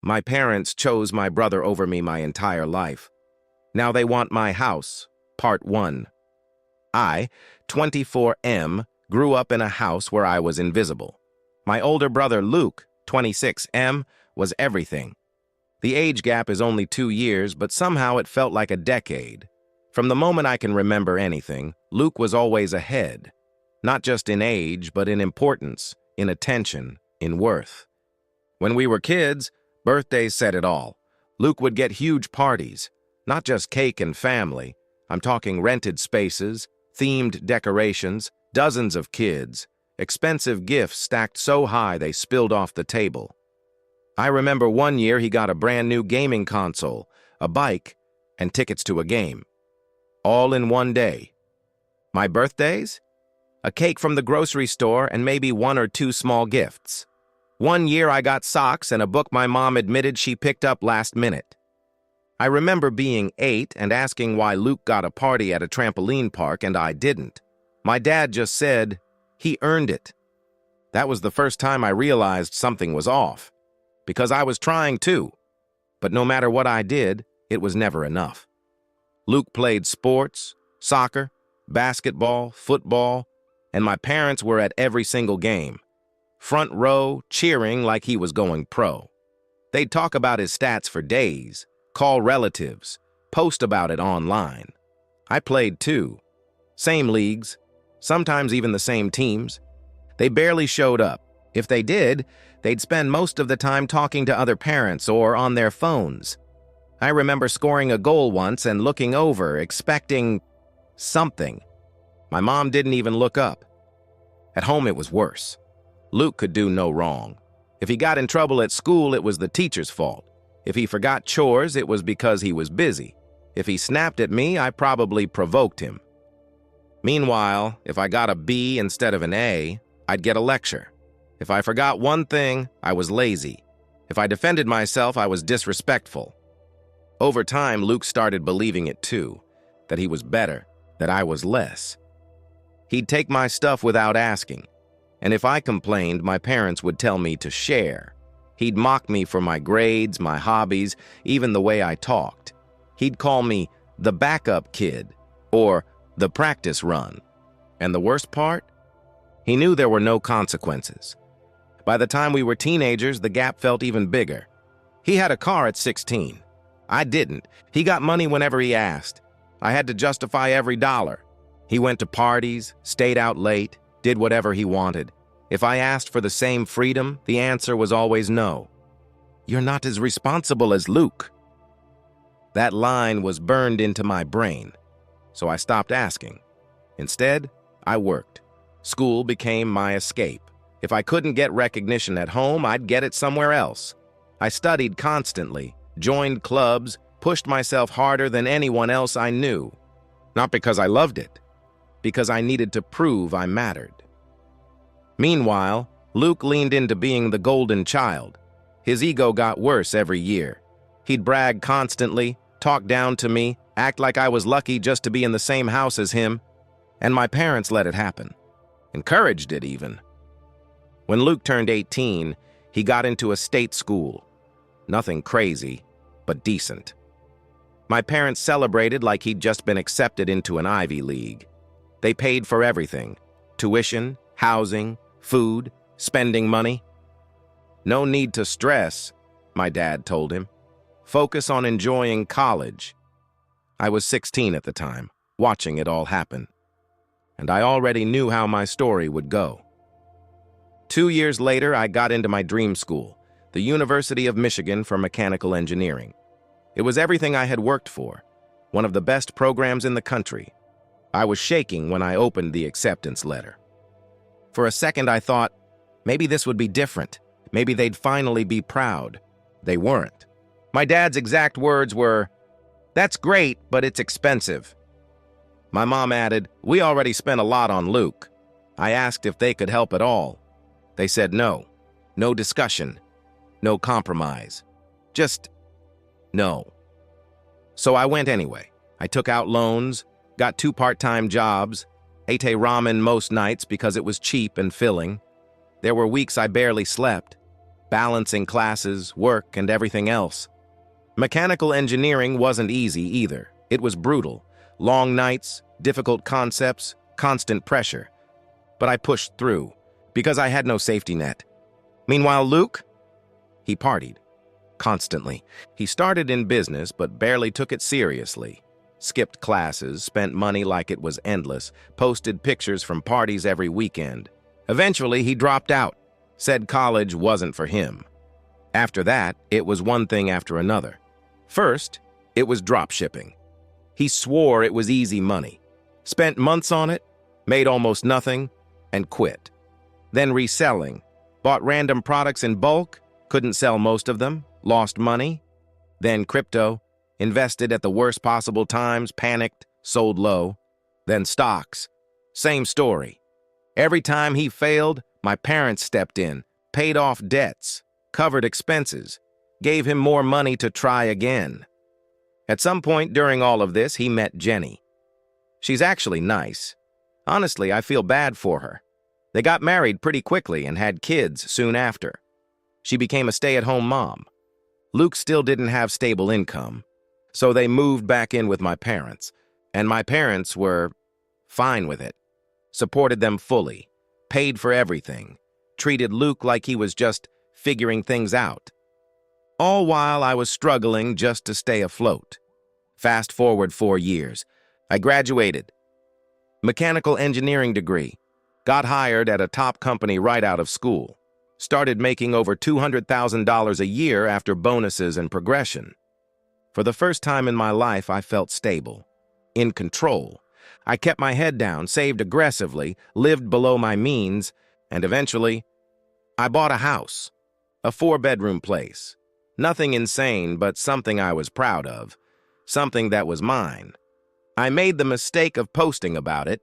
My parents chose my brother over me my entire life. Now they want my house. Part 1. I, 24M, grew up in a house where I was invisible. My older brother Luke, 26M, was everything. The age gap is only 2 years, but somehow it felt like a decade. From the moment I can remember anything, Luke was always ahead. Not just in age, but in importance, in attention, in worth. When we were kids, birthdays said it all. Luke would get huge parties, not just cake and family. I'm talking rented spaces, themed decorations, dozens of kids, expensive gifts stacked so high they spilled off the table. I remember one year he got a brand new gaming console, a bike, and tickets to a game. All in one day. My birthdays? A cake from the grocery store and maybe 1 or 2 small gifts. One year I got socks and a book my mom admitted she picked up last minute. I remember being 8 and asking why Luke got a party at a trampoline park and I didn't. My dad just said, he earned it. That was the first time I realized something was off. Because I was trying too. But no matter what I did, it was never enough. Luke played sports, soccer, basketball, football, and my parents were at every single game. Front row, cheering like he was going pro. They'd talk about his stats for days, call relatives, post about it online. I played too. Same leagues, sometimes even the same teams. They barely showed up. If they did, they'd spend most of the time talking to other parents or on their phones. I remember scoring a goal once and looking over, expecting something. My mom didn't even look up. At home, it was worse. Luke could do no wrong. If he got in trouble at school, it was the teacher's fault. If he forgot chores, it was because he was busy. If he snapped at me, I probably provoked him. Meanwhile, if I got a B instead of an A, I'd get a lecture. If I forgot one thing, I was lazy. If I defended myself, I was disrespectful. Over time, Luke started believing it too, that he was better, that I was less. He'd take my stuff without asking, and if I complained, my parents would tell me to share. He'd mock me for my grades, my hobbies, even the way I talked. He'd call me the backup kid or the practice run. And the worst part? He knew there were no consequences. By the time we were teenagers, the gap felt even bigger. He had a car at 16. I didn't. He got money whenever he asked. I had to justify every dollar. He went to parties, stayed out late, did whatever he wanted. If I asked for the same freedom, the answer was always no. You're not as responsible as Luke. That line was burned into my brain, so I stopped asking. Instead, I worked. School became my escape. If I couldn't get recognition at home, I'd get it somewhere else. I studied constantly, joined clubs, pushed myself harder than anyone else I knew. Not because I loved it, because I needed to prove I mattered. Meanwhile, Luke leaned into being the golden child. His ego got worse every year. He'd brag constantly, talk down to me, act like I was lucky just to be in the same house as him. And my parents let it happen. Encouraged it even. When Luke turned 18, he got into a state school. Nothing crazy, but decent. My parents celebrated like he'd just been accepted into an Ivy League. They paid for everything: tuition, housing, food, spending money. No need to stress, my dad told him. Focus on enjoying college. I was 16 at the time, watching it all happen. And I already knew how my story would go. 2 years later, I got into my dream school, the University of Michigan for Mechanical Engineering. It was everything I had worked for, one of the best programs in the country. I was shaking when I opened the acceptance letter. For a second, I thought, maybe this would be different. Maybe they'd finally be proud. They weren't. My dad's exact words were, "That's great, but it's expensive." My mom added, "We already spent a lot on Luke." I asked if they could help at all. They said no. No discussion. No compromise. Just no. So I went anyway. I took out loans, got 2 part-time jobs, ate ramen most nights because it was cheap and filling. There were weeks I barely slept. balancing classes, work, and everything else. Mechanical engineering wasn't easy either. It was brutal. Long nights, difficult concepts, constant pressure. But I pushed through, because I had no safety net. Meanwhile, Luke? He partied. Constantly. He started in business, but barely took it seriously. Skipped classes, spent money like it was endless, posted pictures from parties every weekend. Eventually, he dropped out, said college wasn't for him. After that, it was one thing after another. First, it was drop shipping. He swore it was easy money. Spent months on it, made almost nothing, and quit. Then reselling. Bought random products in bulk, couldn't sell most of them, lost money. Then crypto, invested at the worst possible times, panicked, sold low. Then stocks. Same story. Every time he failed, my parents stepped in, paid off debts, covered expenses, gave him more money to try again. At some point during all of this, he met Jenny. She's actually nice. Honestly, I feel bad for her. They got married pretty quickly and had kids soon after. She became a stay-at-home mom. Luke still didn't have stable income, so they moved back in with my parents, and my parents were fine with it. Supported them fully, paid for everything, treated Luke like he was just figuring things out. All while I was struggling just to stay afloat. Fast forward 4 years. I graduated. Mechanical engineering degree. Got hired at a top company right out of school. Started making over $200,000 a year after bonuses and progression. For the first time in my life, I felt stable, in control. I kept my head down, saved aggressively, lived below my means, and eventually, I bought a house, a 4-bedroom place. Nothing insane, but something I was proud of, something that was mine. I made the mistake of posting about it,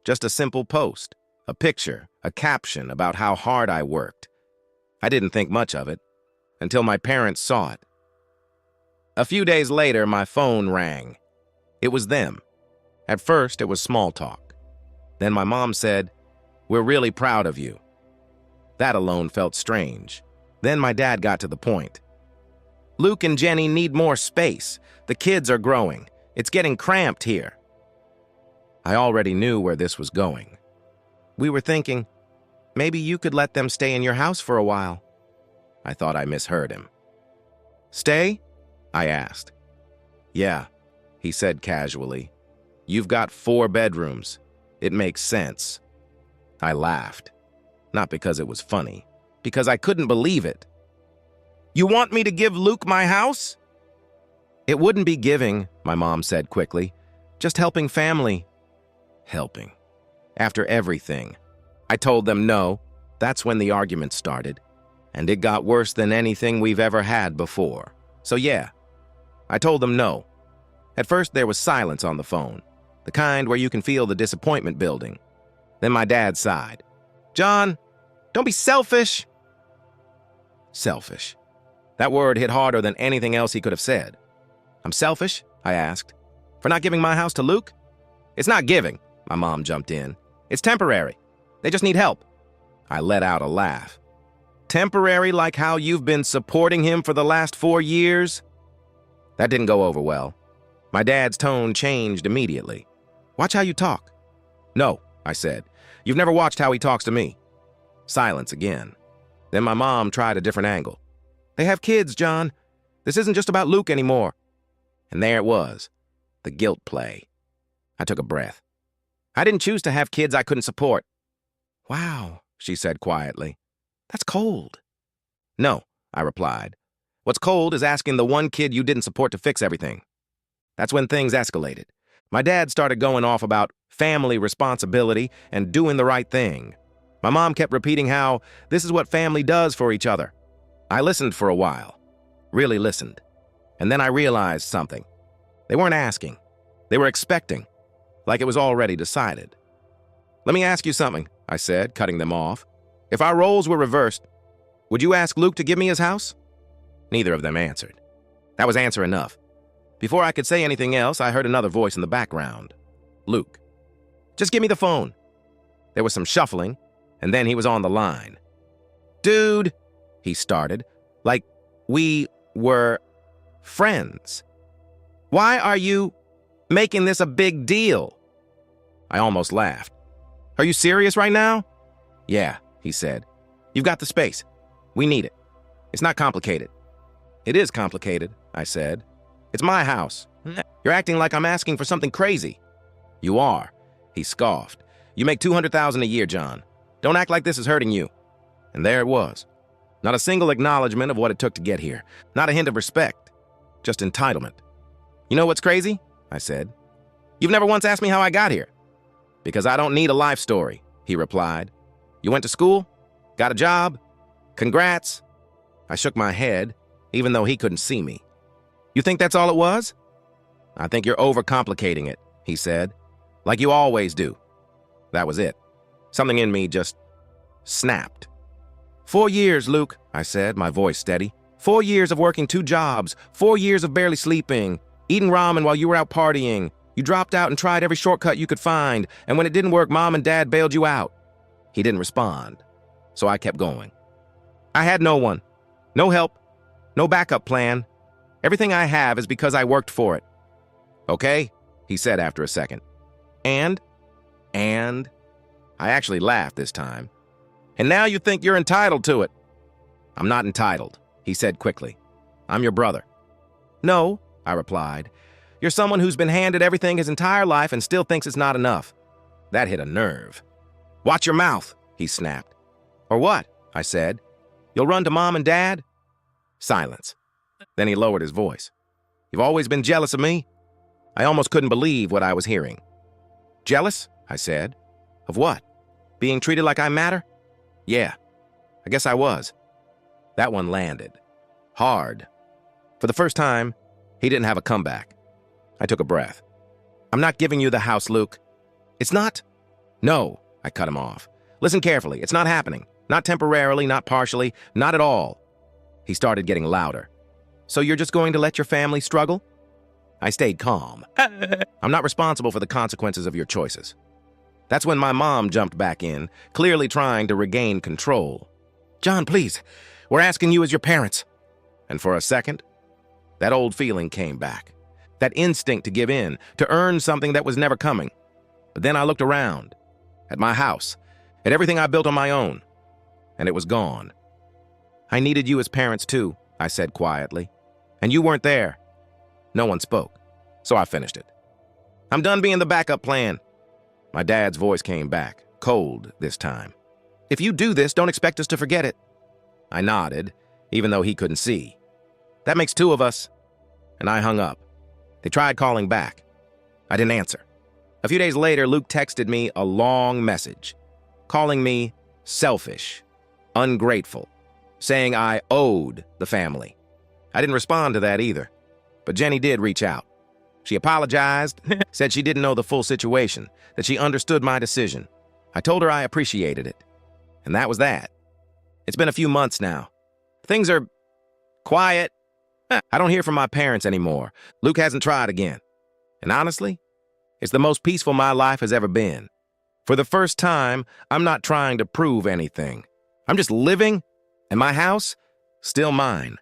just a simple post, a picture, a caption about how hard I worked. I didn't think much of it, until my parents saw it. A few days later, my phone rang. It was them. At first, it was small talk. Then my mom said, "We're really proud of you." That alone felt strange. Then my dad got to the point. "Luke and Jenny need more space. The kids are growing. It's getting cramped here." I already knew where this was going. We were thinking, maybe you could let them stay in your house for a while. I thought I misheard him. "Stay?" I asked. "Yeah," he said casually. "You've got 4 bedrooms. It makes sense." I laughed. Not because it was funny, because I couldn't believe it. "You want me to give Luke my house?" "It wouldn't be giving," my mom said quickly. "Just helping family." Helping. After everything. I told them no. That's when the argument started. And it got worse than anything we've ever had before. So yeah, I told them no. At first there was silence on the phone, the kind where you can feel the disappointment building. Then my dad sighed. "John, don't be selfish." Selfish. That word hit harder than anything else he could have said. "I'm selfish?" I asked. "For not giving my house to Luke?" "It's not giving," my mom jumped in. "It's temporary. They just need help." I let out a laugh. "Temporary like how you've been supporting him for the last 4 years?" That didn't go over well. My dad's tone changed immediately. "Watch how you talk." "No," I said. "You've never watched how he talks to me." Silence again. Then my mom tried a different angle. "They have kids, John. This isn't just about Luke anymore." And there it was, the guilt play. I took a breath. "I didn't choose to have kids I couldn't support." "Wow," she said quietly. "That's cold." "No," I replied. "What's cold is asking the one kid you didn't support to fix everything." That's when things escalated. My dad started going off about family responsibility and doing the right thing. My mom kept repeating how this is what family does for each other. I listened for a while, really listened. And then I realized something. They weren't asking. They were expecting, like it was already decided. "Let me ask you something," I said, cutting them off. "If our roles were reversed, would you ask Luke to give me his house?" Neither of them answered. That was answer enough. Before I could say anything else, I heard another voice in the background. Luke. "Just give me the phone." There was some shuffling, and then he was on the line. "Dude," he started, like we were friends. Why are you making this a big deal? I almost laughed. Are you serious right now? Yeah, he said. You've got the space. We need it. It's not complicated. It is complicated, I said. It's my house. You're acting like I'm asking for something crazy. You are, he scoffed. You make $200,000 a year, John. Don't act like this is hurting you. And there it was. Not a single acknowledgement of what it took to get here. Not a hint of respect. Just entitlement. You know what's crazy? I said. You've never once asked me how I got here. Because I don't need a life story, he replied. You went to school? Got a job? Congrats. I shook my head, even though he couldn't see me. You think that's all it was? I think you're overcomplicating it, he said. Like you always do. That was it. Something in me just snapped. 4 years, Luke, I said, my voice steady. 4 years of working 2 jobs, 4 years of barely sleeping, eating ramen while you were out partying. You dropped out and tried every shortcut you could find, and when it didn't work, Mom and Dad bailed you out. He didn't respond, so I kept going. I had no one, no help, no backup plan. Everything I have is because I worked for it. Okay, he said after a second. And I actually laughed this time. And now you think you're entitled to it. I'm not entitled, he said quickly. I'm your brother. No, I replied. You're someone who's been handed everything his entire life and still thinks it's not enough. That hit a nerve. Watch your mouth, he snapped. Or what? I said. You'll run to Mom and Dad? Silence. Then he lowered his voice. You've always been jealous of me? I almost couldn't believe what I was hearing. Jealous? I said. Of what? Being treated like I matter? Yeah, I guess I was. That one landed. Hard. For the first time, he didn't have a comeback. I took a breath. I'm not giving you the house, Luke. It's not? No, I cut him off. Listen carefully. It's not happening. Not temporarily, not partially, not at all. He started getting louder. So you're just going to let your family struggle? I stayed calm. I'm not responsible for the consequences of your choices. That's when my mom jumped back in, clearly trying to regain control. John, please, we're asking you as your parents. And for a second, that old feeling came back. That instinct to give in, to earn something that was never coming. But then I looked around, at my house, at everything I built on my own, and it was gone. I needed you as parents too, I said quietly. And you weren't there. No one spoke, so I finished it. I'm done being the backup plan. My dad's voice came back, cold this time. If you do this, don't expect us to forget it. I nodded, even though he couldn't see. That makes 2 of us. And I hung up. They tried calling back. I didn't answer. A few days later, Luke texted me a long message, calling me selfish, ungrateful, saying I owed the family. I didn't respond to that either, but Jenny did reach out. She apologized, said she didn't know the full situation, that she understood my decision. I told her I appreciated it, and that was that. It's been a few months now. Things are quiet. I don't hear from my parents anymore. Luke hasn't tried again. And honestly, it's the most peaceful my life has ever been. For the first time, I'm not trying to prove anything. I'm just living, and my house, still mine.